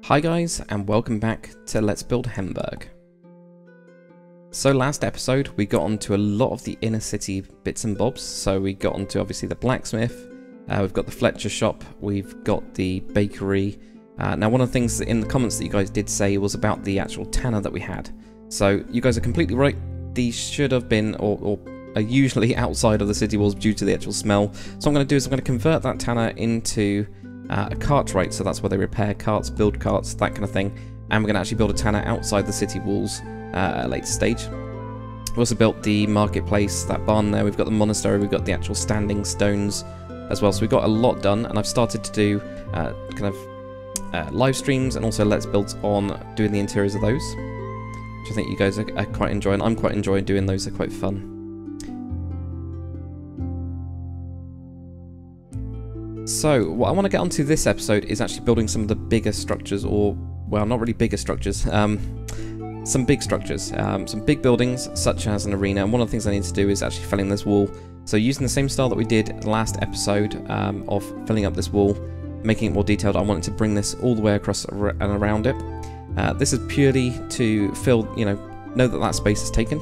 Hi guys, and welcome back to Let's Build Hemburg. So last episode we got onto a lot of the inner city bits and bobs. So we got onto obviously the blacksmith, we've got the Fletcher shop, we've got the bakery. Now one of the things that in the comments that you guys did say was about the actual tanner that we had. So you guys are completely right, these should have been or are usually outside of the city walls due to the actual smell. So what I'm going to do is I'm going to convert that tanner into a cartwright, so that's where they repair carts, build carts, that kind of thing, and we're going to actually build a tanner outside the city walls at a later stage. We also built the marketplace, that barn there, we've got the monastery, we've got the actual standing stones as well, so we've got a lot done, and I've started to do live streams and also Let's Builds on doing the interiors of those, which I think you guys are quite enjoying. I'm quite enjoying doing those, they're quite fun. So, what I want to get onto this episode is actually building some of the bigger structures, or, well, not really bigger structures, some big structures, some big buildings, such as an arena, and one of the things I need to do is actually filling this wall. So using the same style that we did last episode of filling up this wall, making it more detailed, I wanted to bring this all the way across and around it. This is purely to fill, know that that space is taken,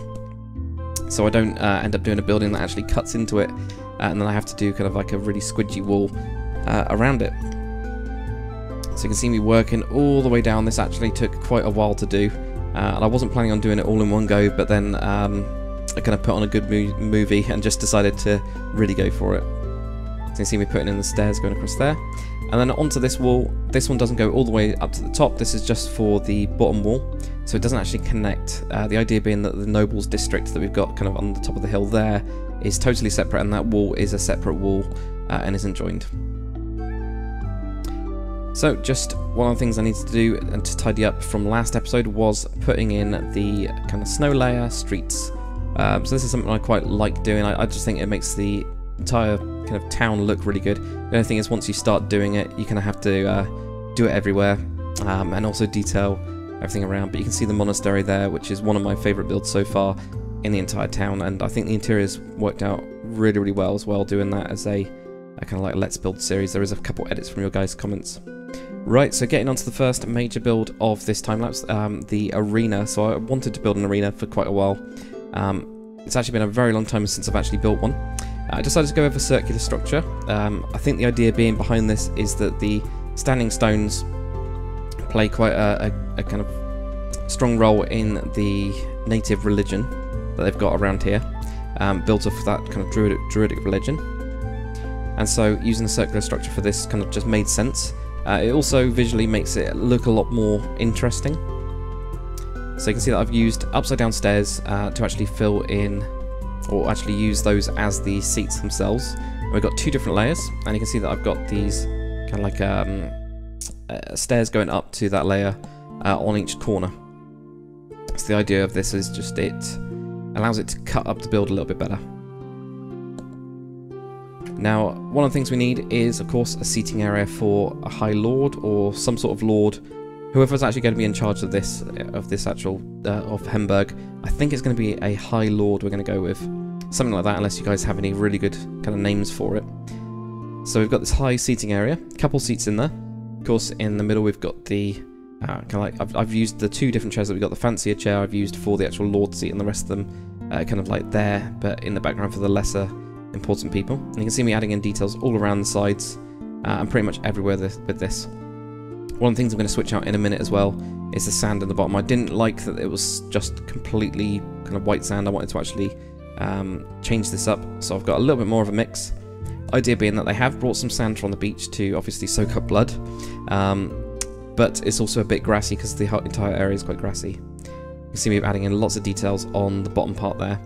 so I don't end up doing a building that actually cuts into it, and then I have to do kind of like a really squidgy wall around it. So you can see me working all the way down. This actually took quite a while to do, and I wasn't planning on doing it all in one go, but then I kind of put on a good movie and just decided to really go for it. So you can see me putting in the stairs going across there, and then onto this wall. This one doesn't go all the way up to the top, this is just for the bottom wall, so it doesn't actually connect. The idea being that the nobles district that we've got kind of on the top of the hill there is totally separate, and that wall is a separate wall and isn't joined. So just one of the things I needed to do and to tidy up from last episode was putting in the kind of snow layer streets. So this is something I quite like doing. I just think it makes the entire kind of town look really good. The only thing is, once you start doing it, you kind of have to do it everywhere and also detail everything around. But you can see the monastery there, which is one of my favourite builds so far in the entire town, and I think the interiors worked out really, really well as well, doing that as a kind of like Let's Build series. There is a couple edits from your guys' comments. Right, so getting on to the first major build of this time-lapse, the arena. So I wanted to build an arena for quite a while. It's actually been a very long time since I've actually built one. I decided to go with a circular structure. I think the idea being behind this is that the standing stones play quite a kind of strong role in the native religion that they've got around here, built off that kind of druidic religion, and so using a circular structure for this kind of just made sense. It also visually makes it look a lot more interesting. So you can see that I've used upside down stairs to actually fill in, or actually use those as the seats themselves. And we've got two different layers, and you can see that I've got these kind of like stairs going up to that layer on each corner. So the idea of this is just it allows it to cut up the build a little bit better. Now, one of the things we need is, of course, a seating area for a High Lord or some sort of Lord, whoever's actually going to be in charge of this actual of Hemburg. I think it's going to be a High Lord we're going to go with, something like that, unless you guys have any really good kind of names for it. So we've got this high seating area, a couple seats in there. Of course, in the middle we've got the kind of like I've used the two different chairs that we've got. The fancier chair I've used for the actual Lord seat, and the rest of them kind of like there, but in the background for the lesser important people. And you can see me adding in details all around the sides and pretty much everywhere with this. One of the things I'm going to switch out in a minute as well is the sand in the bottom. I didn't like that it was just completely kind of white sand. I wanted to actually change this up, so I've got a little bit more of a mix. Idea being that they have brought some sand from the beach to obviously soak up blood, but it's also a bit grassy because the entire area is quite grassy. You can see me adding in lots of details on the bottom part there.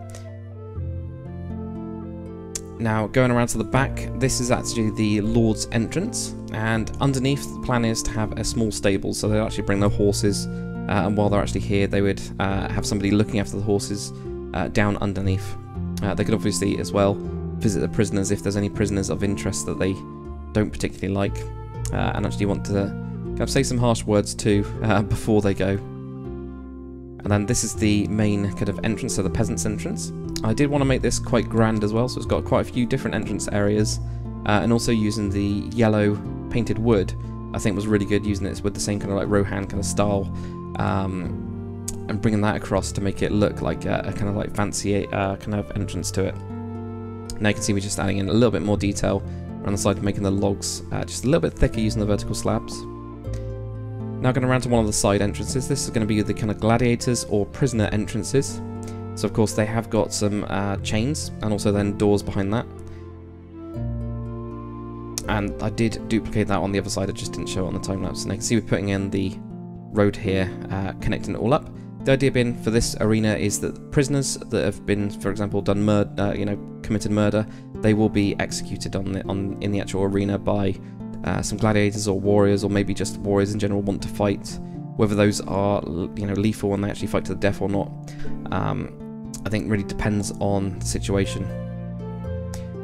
Now, going around to the back, this is actually the Lord's entrance, and underneath the plan is to have a small stable, so they'll actually bring their horses, and while they're actually here they would have somebody looking after the horses down underneath. They could obviously as well visit the prisoners if there's any prisoners of interest that they don't particularly like, and actually want to kind of say some harsh words to before they go. And then this is the main kind of entrance, so the Peasants Entrance. I did want to make this quite grand as well, so it's got quite a few different entrance areas, and also using the yellow painted wood I think was really good, using it with the same kind of like Rohan kind of style, and bringing that across to make it look like a kind of like fancy kind of entrance to it. Now you can see we're just adding in a little bit more detail around the side, making the logs just a little bit thicker using the vertical slabs. Now going around to one of the side entrances. This is going to be the kind of gladiators or prisoner entrances. So of course they have got some chains and also then doors behind that. And I did duplicate that on the other side, I just didn't show it on the time lapse. And you can see we're putting in the road here, connecting it all up. The idea being for this arena is that prisoners that have been, for example, done murder, committed murder, they will be executed in the actual arena by some gladiators or warriors, or maybe just warriors in general want to fight. Whether those are lethal and they actually fight to the death or not, I think really depends on the situation.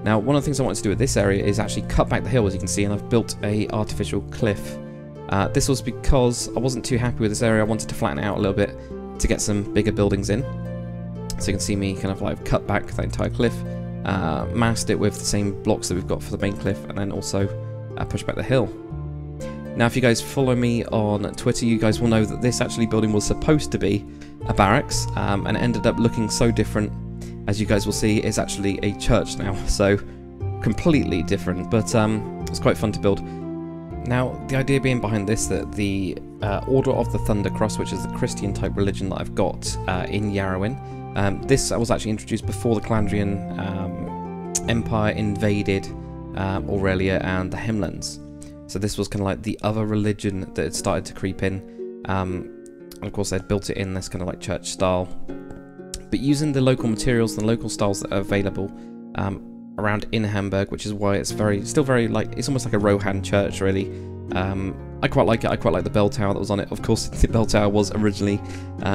Now, one of the things I wanted to do with this area is actually cut back the hill, as you can see, and I've built a artificial cliff. This was because I wasn't too happy with this area. I wanted to flatten it out a little bit to get some bigger buildings in. So you can see me kind of like cut back that entire cliff, masked it with the same blocks that we've got for the main cliff, and then also push back the hill. Now, if you guys follow me on Twitter, you guys will know that this actually building was supposed to be a barracks, and it ended up looking so different. As you guys will see, it's actually a church now, so completely different, but it's quite fun to build. Now, the idea being behind this, that the Order of the Thunder Cross, which is the Christian type religion that I've got in Yarowyn, this was actually introduced before the Calandrian Empire invaded Aurelia and the Hemlands. So this was kind of like the other religion that had started to creep in, and of course they'd built it in this kind of like church style, but using the local materials and the local styles that are available around in Hemburg, which is why it's still very like, it's almost like a Rohan church really. I quite like it. I quite like the bell tower that was on it. Of course, the bell tower was originally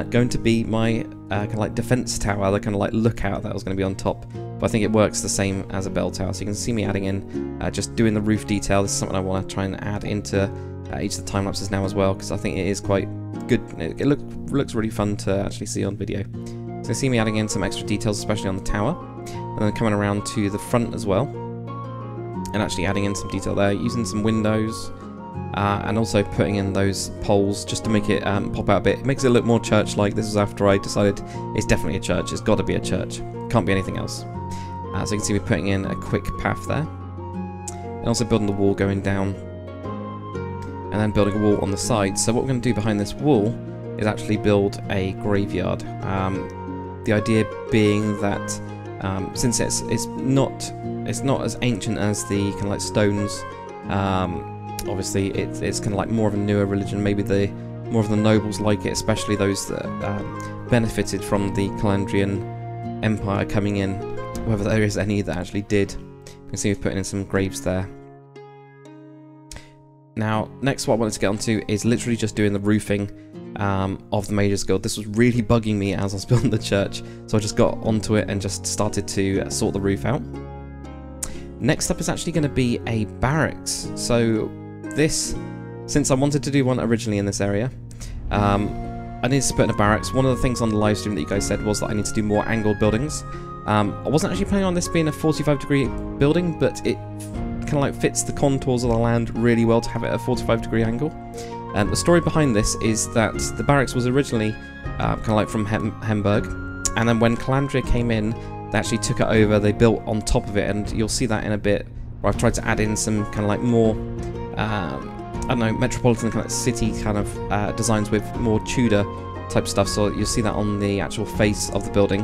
going to be my kind of like defense tower, the kind of like lookout that was going to be on top. But I think it works the same as a bell tower. So you can see me adding in, just doing the roof detail. This is something I want to try and add into each of the time lapses now as well, because I think it is quite good. It looks really fun to actually see on video. So you see me adding in some extra details, especially on the tower, and then coming around to the front as well, and actually adding in some detail there, using some windows, and also putting in those poles just to make it pop out a bit. It makes it look more church-like. This was after I decided it's definitely a church. It's got to be a church. Can't be anything else. So you can see we're putting in a quick path there, and also building the wall going down, and then building a wall on the side. So what we're going to do behind this wall is actually build a graveyard. The idea being that since it's not as ancient as the kind of like stones, obviously it's kind of like more of a newer religion. Maybe more of the nobles like it, especially those that benefited from the Calandrian Empire coming in. Whether there is any that actually did. You can see we've put in some graves there. Now, next what I wanted to get onto is literally just doing the roofing of the Mages Guild. This was really bugging me as I was building the church, so I just got onto it and just started to sort the roof out. Next up is actually going to be a barracks. So this, since I wanted to do one originally in this area, I needed to put in a barracks. One of the things on the live stream that you guys said was that I need to do more angled buildings. I wasn't actually planning on this being a 45-degree building, but it kind of like fits the contours of the land really well to have it at a 45-degree angle. The story behind this is that the barracks was originally kind of like from Hemburg, and then when Calandria came in, they actually took it over, they built on top of it, and you'll see that in a bit, where I've tried to add in some kind of like more, I don't know, metropolitan kind of city kind of designs with more Tudor type stuff, so you'll see that on the actual face of the building.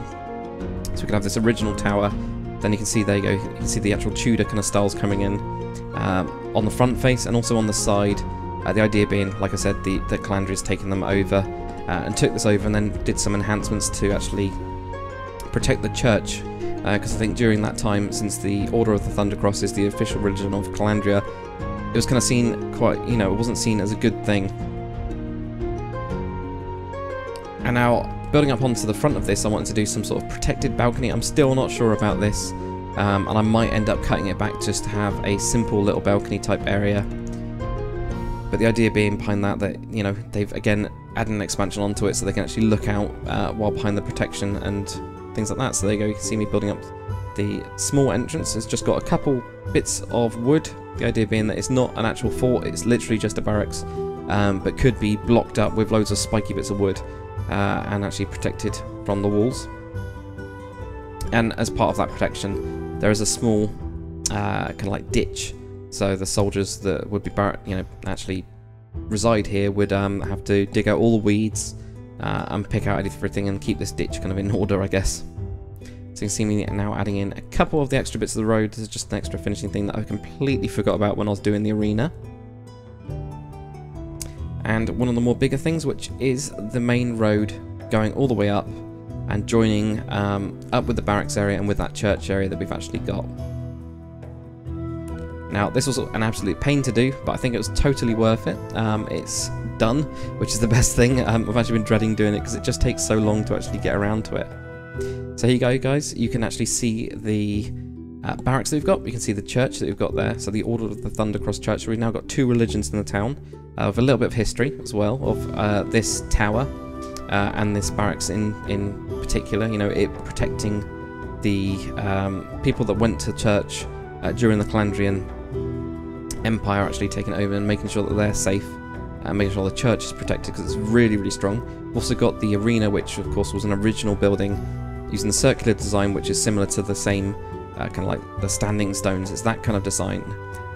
So we can have this original tower, then you can see, there you go, you can see the actual Tudor kind of styles coming in on the front face and also on the side. The idea being, like I said, the Calandria's taken them over and took this over and then did some enhancements to actually protect the church, because I think during that time, since the Order of the Thunder Cross is the official religion of Calandria, it was kind of seen quite, it wasn't seen as a good thing. And now, building up onto the front of this, I wanted to do some sort of protected balcony. I'm still not sure about this, and I might end up cutting it back just to have a simple little balcony type area. But the idea being behind that, they've again added an expansion onto it so they can actually look out while behind the protection and things like that. So there you go, you can see me building up the small entrance. It's just got a couple bits of wood The idea being that it's not an actual fort, it's literally just a barracks, but could be blocked up with loads of spiky bits of wood and actually protected from the walls. And as part of that protection, there is a small kind of like ditch. So the soldiers that would be actually reside here would have to dig out all the weeds and pick out everything and keep this ditch kind of in order, I guess. So you can see me now adding in a couple of the extra bits of the road. This is just an extra finishing thing that I completely forgot about when I was doing the arena. And one of the more bigger things, which is the main road going all the way up and joining up with the barracks area and with that church area that we've actually got. Now, this was an absolute pain to do, but I think it was totally worth it. It's done, which is the best thing. I've actually been dreading doing it because it just takes so long to actually get around to it. So here you go, guys. You can actually see the barracks that we've got. You can see the church that we've got there. So the Order of the Thundercross Church. So we've now got 2 religions in the town, with a little bit of history as well of this tower and this barracks in particular. You know, it protecting the people that went to church during the Calandrian Empire, actually taking it over and making sure that they're safe and making sure the church is protected because it's really, really strong. We've also got the arena, which of course was an original building using the circular design, which is similar to the same kind of like the standing stones. It's that kind of design,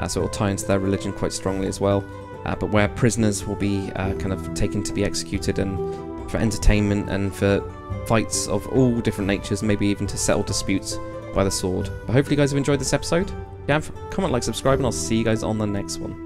so it'll tie into their religion quite strongly as well. But where prisoners will be kind of taken to be executed, and for entertainment and for fights of all different natures, maybe even to settle disputes by the sword. But hopefully you guys have enjoyed this episode. If you have, comment, like, subscribe, and I'll see you guys on the next one.